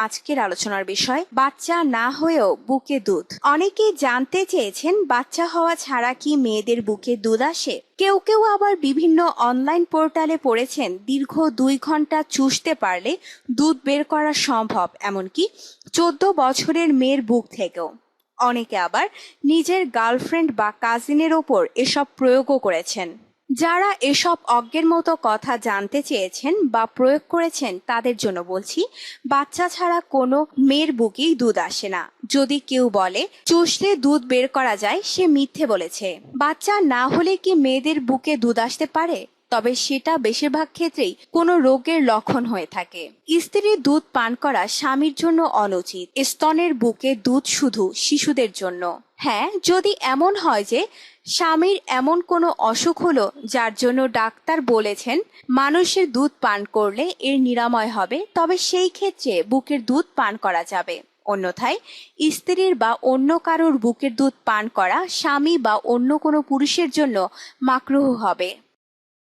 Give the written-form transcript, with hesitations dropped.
আজকের আলোচনার বিষয় বাচ্চা না হয়েও বুকে দুধ। অনেকেই জানতে চেয়েছেন বাচ্চা হওয়া ছাড়া কি মেয়েদের বুকে দুধ আসে। কেউ কেউ আবার বিভিন্ন অনলাইন পোর্টালে পড়েছেন দীর্ঘ 2 ঘন্টা চুষতে পারলে দুধ বের করা সম্ভব, এমনকি 14 বছরের মেয়ের বুক থেকেও। অনেকে আবার নিজের গার্লফ্রেন্ড বা কাজিনের ওপর এসব প্রয়োগও করেছেন। যারা এসব অজ্ঞের মতো কথা জানতে চেয়েছেন বা প্রয়োগ করেছেন তাদের জন্য বলছি, বাচ্চা ছাড়া কোনো মেয়ের বুকেই দুধ আসে না। যদি কেউ বলে চুষলে দুধ বের করা যায়, সে মিথ্যে বলেছে। বাচ্চা না হলে কি মেয়েদের বুকে দুধ আসতে পারে? তবে সেটা বেশিরভাগ ক্ষেত্রেই কোনো রোগের লক্ষণ হয়ে থাকে। স্ত্রীর দুধ পান করা স্বামীর জন্য অনুচিত। স্তনের বুকে দুধ শুধু শিশুদের জন্য। হ্যাঁ, যদি এমন হয় যে স্বামীর এমন কোনো অসুখ হলো যার জন্য ডাক্তার বলেছেন মানুষের দুধ পান করলে এর নিরাময় হবে, তবে সেই ক্ষেত্রে বুকের দুধ পান করা যাবে। অন্যথায় স্ত্রীর বা অন্য কারোর বুকের দুধ পান করা স্বামী বা অন্য কোনো পুরুষের জন্য মাকরুহ হবে।